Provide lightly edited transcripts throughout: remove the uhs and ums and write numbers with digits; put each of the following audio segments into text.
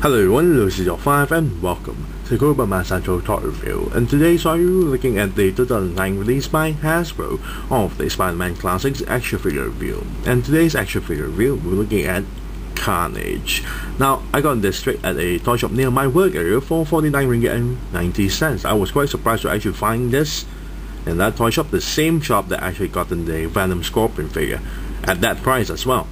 Hello everyone, this is your 5 and welcome to Goberman Central Toy Review. And today so we're looking at the 2009 release by Hasbro of the Spider-Man Classics action figure review. And today's action figure review, we're looking at Carnage. Now, I got this straight at a toy shop near my work area for 49 ringgit and 90 cents. I was quite surprised to actually find this in that toy shop, the same shop that actually gotten the Venom Scorpion figure at that price as well.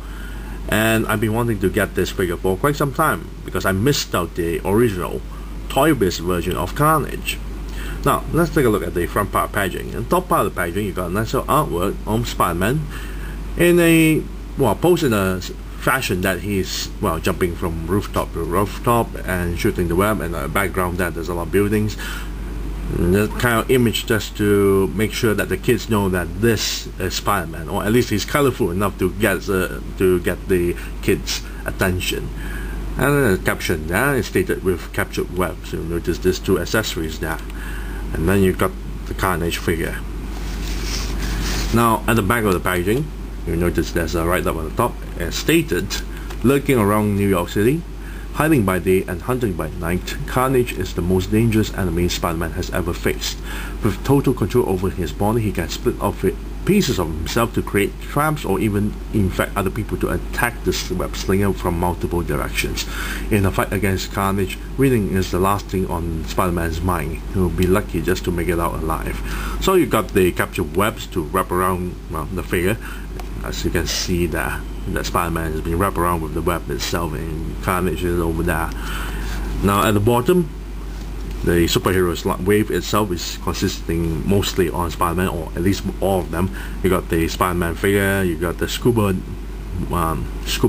And I've been wanting to get this figure for quite some time because I missed out the original toy-based version of Carnage. Now, let's take a look at the front part packaging. On top part of the packaging, you got a nice artwork of Spider-Man in a, posed in a fashion that he's, jumping from rooftop to rooftop and shooting the web, and in the background that there's a lot of buildings. That kind of image just to make sure that the kids know that this is Spider-Man, or at least he's colorful enough to get the kids' attention. And then the caption there is stated with captured web, so you'll notice there's two accessories there. And then you got the Carnage figure. Now at the back of the packaging, you'll notice there's a write-up on the top as stated, lurking around New York City, hiding by day and hunting by night, Carnage is the most dangerous enemy Spider-Man has ever faced. With total control over his body, he can split off pieces of himself to create traps or even infect other people to attack the web slinger from multiple directions. In a fight against Carnage, winning is the last thing on Spider-Man's mind. He will be lucky just to make it out alive. So you got the captured webs to wrap around the figure. As you can see there, that Spider-Man has been wrapped around with the web itself, and Carnage is over there. Now at the bottom, the superhero's wave itself is consisting mostly on Spider-Man, or at least all of them. You got the Spider-Man figure, you got the scuba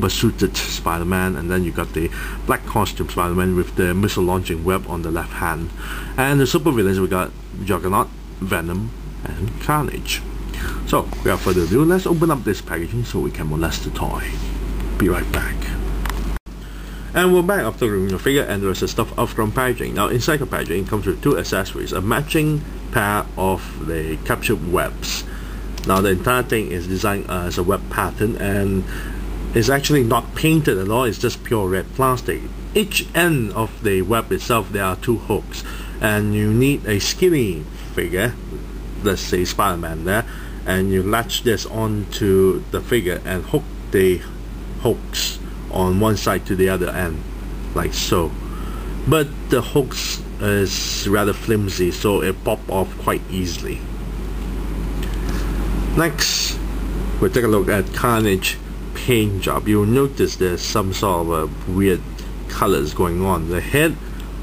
suited Spider-Man, and then you got the black costume Spider-Man with the missile launching web on the left hand. And the super villains, we got Juggernaut, Venom, and Carnage. So, without further ado, let's open up this packaging so we can molest the toy. Be right back. And we're back after removing the figure, and there's the stuff out from packaging. Now, inside the packaging, it comes with two accessories, a matching pair of the captured webs. Now, the entire thing is designed as a web pattern, and it's actually not painted at all, it's just pure red plastic. Each end of the web itself, there are two hooks, and you need a skinny figure, let's say Spider-Man there, and you latch this onto the figure and hook the hooks on one side to the other end, like so. But the hooks is rather flimsy, so it pop off quite easily. Next, we'll take a look at Carnage Paint Job. You'll notice there's some sort of weird colors going on. The head,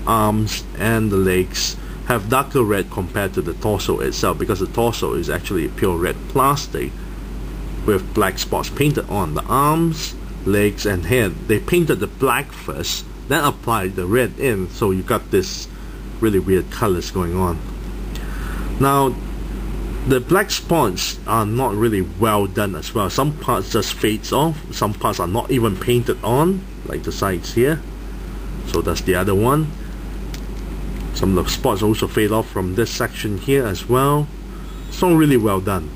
arms, and the legs have darker red compared to the torso itself, because the torso is actually pure red plastic with black spots painted on. The arms, legs, and head, they painted the black first, then applied the red in, so you got this really weird colors going on. Now, the black spots are not really well done as well. Some parts just fades off, some parts are not even painted on, like the sides here. So that's the other one. Some of the spots also fade off from this section here as well. It's not really well done.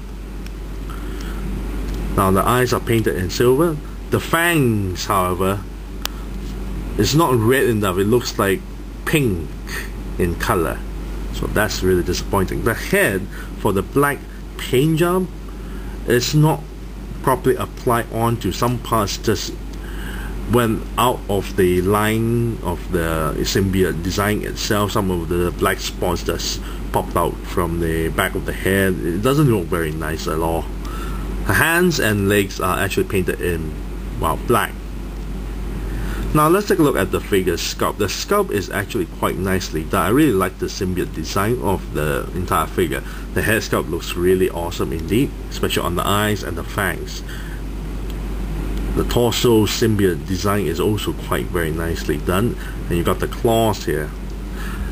Now the eyes are painted in silver. The fangs, however, is not red enough. It looks like pink in color. So that's really disappointing. The head for the black paint job is not properly applied onto. Some parts just went out of the line of the symbiote design itself. Some of the black spots just popped out from the back of the head. It doesn't look very nice at all. The hands and legs are actually painted in black. Now let's take a look at the figure's sculpt. The sculpt is actually quite nicely done. I really like the symbiote design of the entire figure. The head sculpt looks really awesome indeed, especially on the eyes and the fangs. The torso symbiote design is also quite very nicely done, and you got the claws here.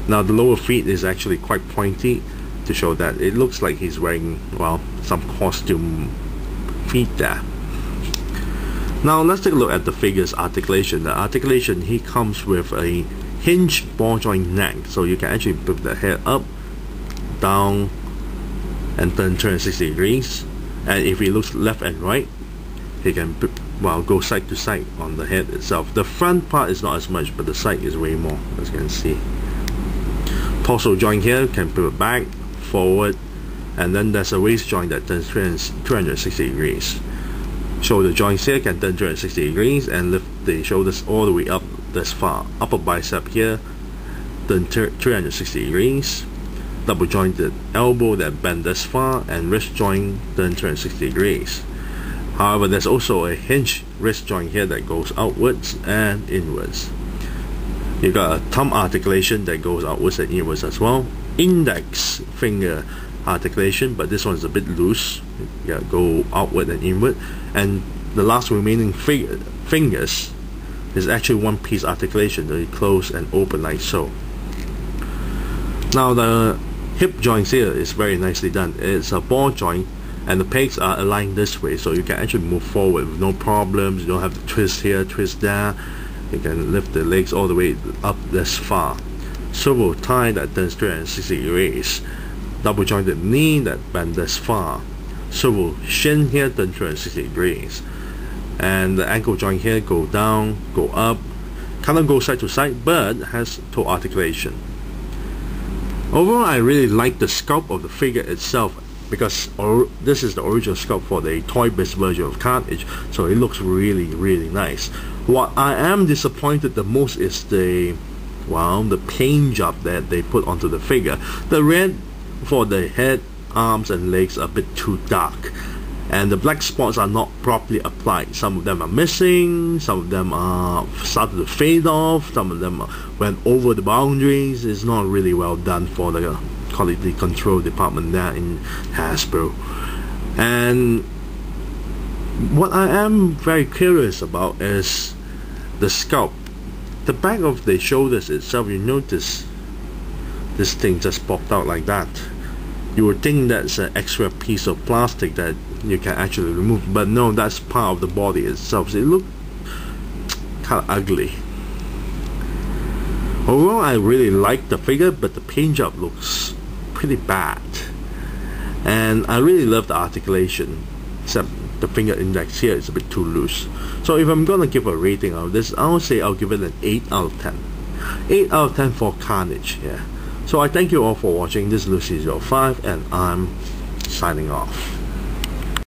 Now the lower feet is actually quite pointy to show that it looks like he's wearing some costume feet there. Now let's take a look at the figure's articulation. The articulation, he comes with a hinged ball joint neck, so you can actually put the head up, down, and turn 360 degrees. And if he looks left and right, he can well, go side to side on the head itself. The front part is not as much, but the side is way more, as you can see. Torso joint here can pivot back, forward, and then there's a waist joint that turns 360 degrees. Shoulder joints here can turn 360 degrees and lift the shoulders all the way up this far. Upper bicep here turn 360 degrees. Double jointed elbow that bend this far, and wrist joint turn 360 degrees. However, there's also a hinge wrist joint here that goes outwards and inwards. You got a thumb articulation that goes outwards and inwards as well. Index finger articulation, but this one's a bit loose. Yeah, go outward and inward. And the last remaining fingers is actually one piece articulation, they close and open like so. Now the hip joints here is very nicely done. It's a ball joint, and the pegs are aligned this way, so you can actually move forward with no problems. You don't have to twist here, twist there. You can lift the legs all the way up this far. Swivel thigh that turns 360 degrees. Double jointed knee that bend this far. Swivel shin here turn 360 degrees. And the ankle joint here go down, go up. Cannot go side to side, but has toe articulation. Overall, I really like the sculpt of the figure itself, because this is the original sculpt for the toy-based version of Carnage, so it looks really nice. What I am disappointed the most is the paint job that they put onto the figure. The red for the head, arms and legs are a bit too dark, and the black spots are not properly applied. Some of them are missing, some of them are started to fade off, some of them went over the boundaries. It's not really well done for the quality control department there in Hasbro. And what I am very curious about is the sculpt. The back of the shoulders itself, you notice this thing just popped out like that. You would think that's an extra piece of plastic that you can actually remove, but no, that's part of the body itself. So it looks kind of ugly. Overall, I really like the figure, but the paint job looks pretty bad. And I really love the articulation, except the finger index here is a bit too loose. So if I'm gonna give a rating of this, I would say I'll give it an 8 out of 10. 8 out of 10 for Carnage, yeah. So I thank you all for watching. This is Lucy05, and I'm signing off.